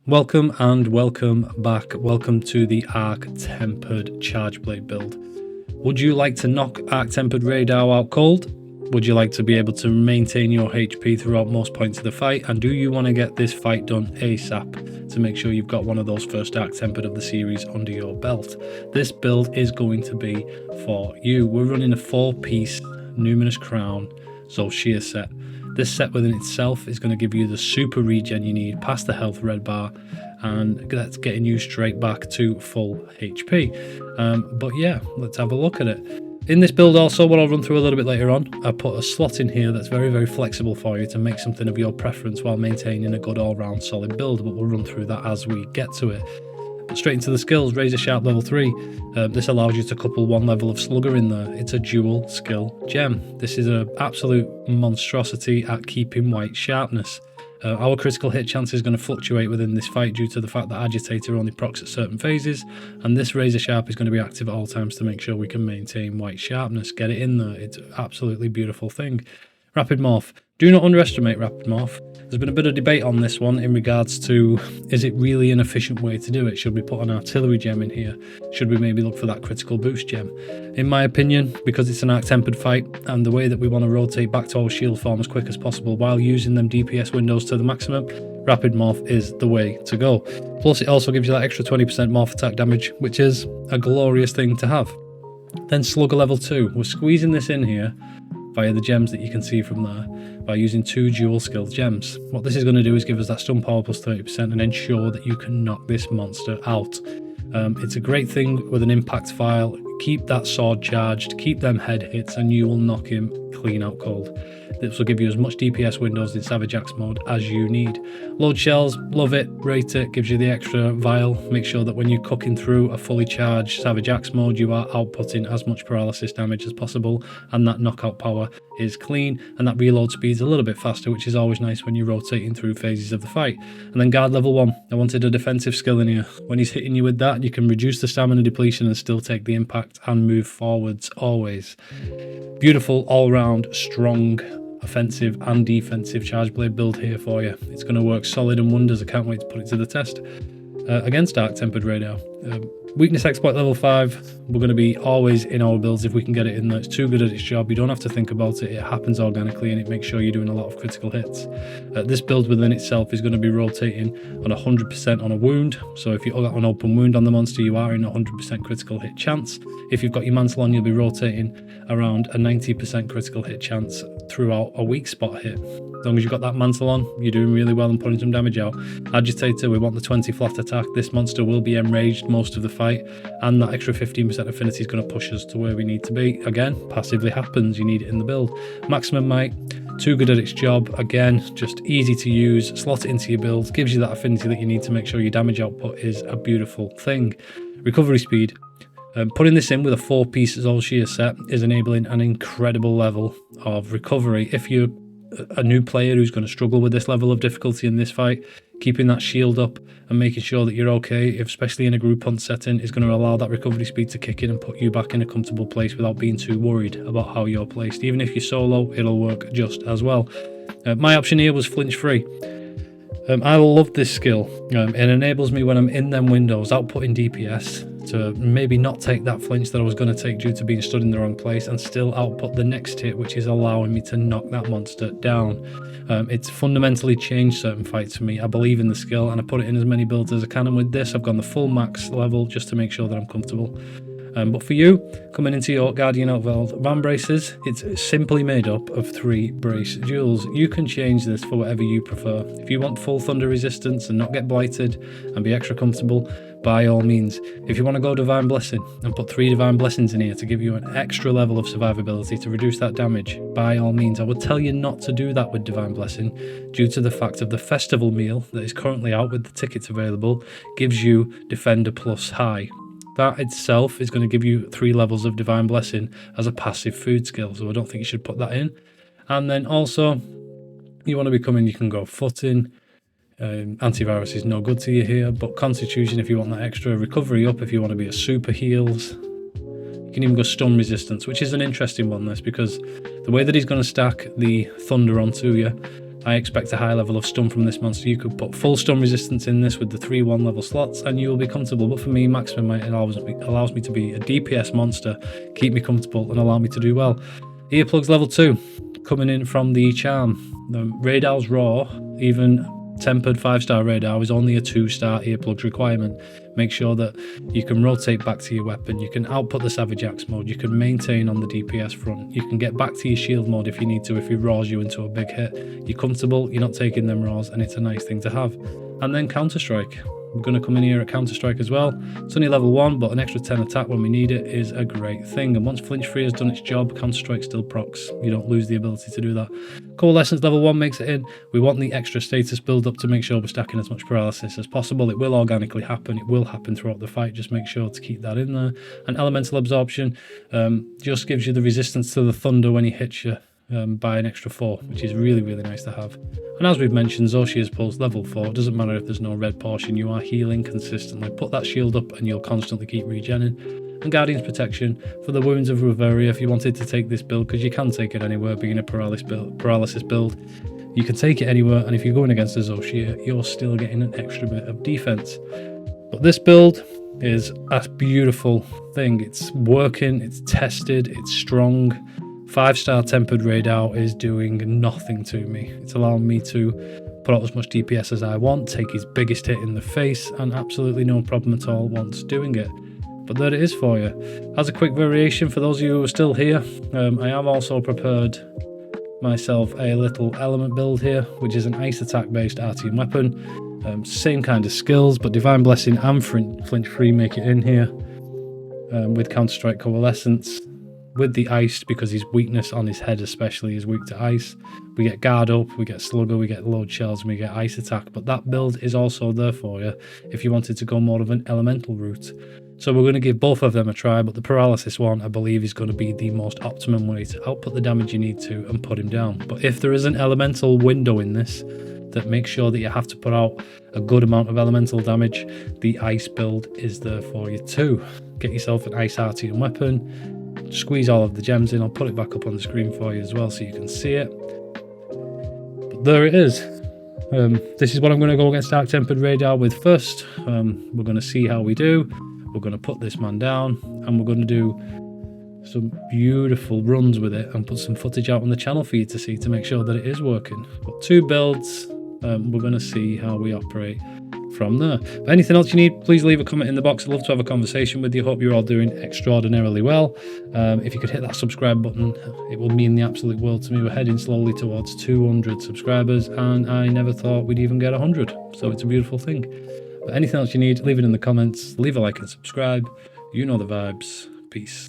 Welcome and welcome back. Welcome to the Arc Tempered CHARGEBLADE build. Would you like to knock Arc Tempered Radar out cold? Would you like to be able to maintain your HP throughout most points of the fight? And do you want to get this fight done ASAP to make sure you've got one of those first Arc Tempered of the series under your belt? This build is going to be for you. We're running a 4-piece Numinous Crown Soul Shear set. This set within itself is going to give you the super regen you need past the health red bar, and that's getting you straight back to full HP. But yeah, let's have a look at it. In this build also, what I'll run through a little bit later on, I put a slot in here that's very, very flexible for you to make something of your preference while maintaining a good all-round solid build, but we'll run through that as we get to it. Straight into the skills. Razor Sharp level 3. This allows you to couple one level of Slugger in there. It's a dual skill gem. This is an absolute monstrosity at keeping white sharpness. Our critical hit chance is going to fluctuate within this fight due to the fact that Agitator only procs at certain phases, and this Razor Sharp is going to be active at all times to make sure we can maintain white sharpness. Get it in there. It's an absolutely beautiful thing. Rapid Morph. Do not underestimate Rapid Morph. There's been a bit of debate on this one in regards to, is it really an efficient way to do it? Should we put an artillery gem in here? Should we maybe look for that critical boost gem? In my opinion, because it's an arc tempered fight and the way that we want to rotate back to our shield form as quick as possible while using them DPS windows to the maximum, Rapid Morph is the way to go. Plus it also gives you that extra 20% morph attack damage, which is a glorious thing to have. Then Slugger level 2. We're squeezing this in here via the gems that you can see from there by using 2 dual skill gems. What this is going to do is give us that stun power plus 30% and ensure that you can knock this monster out. It's a great thing with an impact file. Keep that sword charged, keep them head hits, and you will knock him clean out cold. This will give you as much DPS windows in Savage Axe mode as you need. Load shells, love it, rate it, gives you the extra vial. Make sure that when you're cooking through a fully charged Savage Axe mode, you are outputting as much paralysis damage as possible, and that knockout power is clean, and that reload speed's a little bit faster, which is always nice when you're rotating through phases of the fight. And then guard level 1. I wanted a defensive skill in here. When he's hitting you with that, you can reduce the stamina depletion and still take the impact and move forwards always. Beautiful all-round strong offensive and defensive Chargeblade build here for you. It's going to work solid and wonders. I can't wait to put it to the test against Arc Tempered Radar. Weakness exploit level 5. We're going to be always in our builds if we can get it in there. It's too good at its job. You don't have to think about it. It happens organically, and it makes sure you're doing a lot of critical hits. This build within itself is going to be rotating on 100% on a wound. So if you've got an open wound on the monster, you are in 100% critical hit chance. If you've got your mantle on, you'll be rotating around a 90% critical hit chance throughout a weak spot hit. As long as you've got that mantle on, you're doing really well and putting some damage out. Agitator, we want the 20 flat attack. This monster will be enraged most of the fight, and that extra 15% affinity is going to push us to where we need to be. Again, passively happens, you need it in the build. Maximum might, too good at its job. Again, just easy to use, slot it into your build, gives you that affinity that you need to make sure your damage output is a beautiful thing. Recovery speed. Putting this in with a 4-piece Soul Shear set is enabling an incredible level of recovery. If you're a new player who's going to struggle with this level of difficulty in this fight, keeping that shield up and making sure that you're okay, especially in a group hunt setting, is going to allow that recovery speed to kick in and put you back in a comfortable place without being too worried about how you're placed. Even if you're solo, it'll work just as well. My option here was flinch free. I love this skill. It enables me when I'm in them windows outputting DPS to maybe not take that flinch that I was going to take due to being stood in the wrong place, and still output the next hit, which is allowing me to knock that monster down. It's fundamentally changed certain fights for me. I believe in the skill, and I put it in as many builds as I can, and with this I've gone the full max level just to make sure that I'm comfortable. But for you, coming into your Guardian ARKVELD Van Braces, it's simply made up of 3 brace jewels. You can change this for whatever you prefer. If you want full thunder resistance and not get blighted and be extra comfortable, by all means. If you want to go Divine Blessing and put 3 Divine Blessings in here to give you an extra level of survivability to reduce that damage, by all means. I would tell you not to do that with Divine Blessing due to the fact of the festival meal that is currently out with the tickets available gives you Defender plus High. That itself is going to give you 3 levels of Divine Blessing as a passive food skill, so I don't think you should put that in. And then also, you want to be coming, you can go footing. Antivirus is no good to you here, but Constitution if you want that extra, recovery up if you want to be a super heals. You can even go stun resistance, which is an interesting one, this, because the way that he's going to stack the thunder onto you, I expect a high level of stun from this monster. You could put full stun resistance in this with the 3-1 level slots and you will be comfortable. But for me, maximum might allows me to be a DPS monster, keep me comfortable and allow me to do well. Earplugs level 2, coming in from the charm. The Radar's Raw, even tempered 5-star radar, is only a 2-star earplugs requirement. Make sure that you can rotate back to your weapon, you can output the Savage Axe mode, you can maintain on the DPS front, you can get back to your shield mode if you need to, if he raws you into a big hit. You're comfortable, you're not taking them raws, and it's a nice thing to have. And then Counter Strike. We're going to come in here at Counter Strike as well. It's only level 1, but an extra 10 attack when we need it is a great thing. And once Flinch Free has done its job, Counter Strike still procs. You don't lose the ability to do that. Coalescence level 1 makes it in. We want the extra status build up to make sure we're stacking as much paralysis as possible. It will organically happen. It will happen throughout the fight. Just make sure to keep that in there. And Elemental Absorption just gives you the resistance to the thunder when he hits you. By an extra 4, which is really, really nice to have. And as we've mentioned, Zoshia's Pulse level 4, it doesn't matter if there's no red portion, you are healing consistently. Put that shield up and you'll constantly keep regenning. And Guardian's Protection for the wounds of Wyvria. If you wanted to take this build, because you can take it anywhere, being a paralysis build, you can take it anywhere, and if you're going against a Zoshia, you're still getting an extra bit of defense. But this build is a beautiful thing. It's working, it's tested, it's strong. 5-star tempered radar is doing nothing to me. It's allowing me to put out as much DPS as I want, take his biggest hit in the face, and absolutely no problem at all once doing it. But there it is for you. As a quick variation for those of you who are still here, I have also prepared myself a little element build here, which is an ice attack based artian weapon. Same kind of skills, but Divine Blessing and Flinch Free make it in here, with Counter Strike Coalescence. With the ice, because his weakness on his head especially is weak to ice. We get guard up, we get slugger, we get load shells, and we get ice attack. But that build is also there for you if you wanted to go more of an elemental route. So we're going to give both of them a try, but the paralysis one I believe is going to be the most optimum way to output the damage you need to and put him down. But if there is an elemental window in this that makes sure that you have to put out a good amount of elemental damage, the ice build is there for you too. Get yourself an ice artian weapon. Squeeze all of the gems in. I'll put it back up on the screen for you as well so you can see it. But there it is. This is what I'm going to go against Dark Tempered Radar with first. We're going to see how we do. We're going to put this man down and we're going to do some beautiful runs with it and put some footage out on the channel for you to see to make sure that it is working. Got 2 builds. We're going to see how we operate from there. But anything else you need, please leave a comment in the box. I'd love to have a conversation with you. Hope you're all doing extraordinarily well. If you could hit that subscribe button, it will mean the absolute world to me. We're heading slowly towards 200 subscribers and I never thought we'd even get 100, so it's a beautiful thing. But anything else you need, leave it in the comments, leave a like and subscribe. You know the vibes. Peace.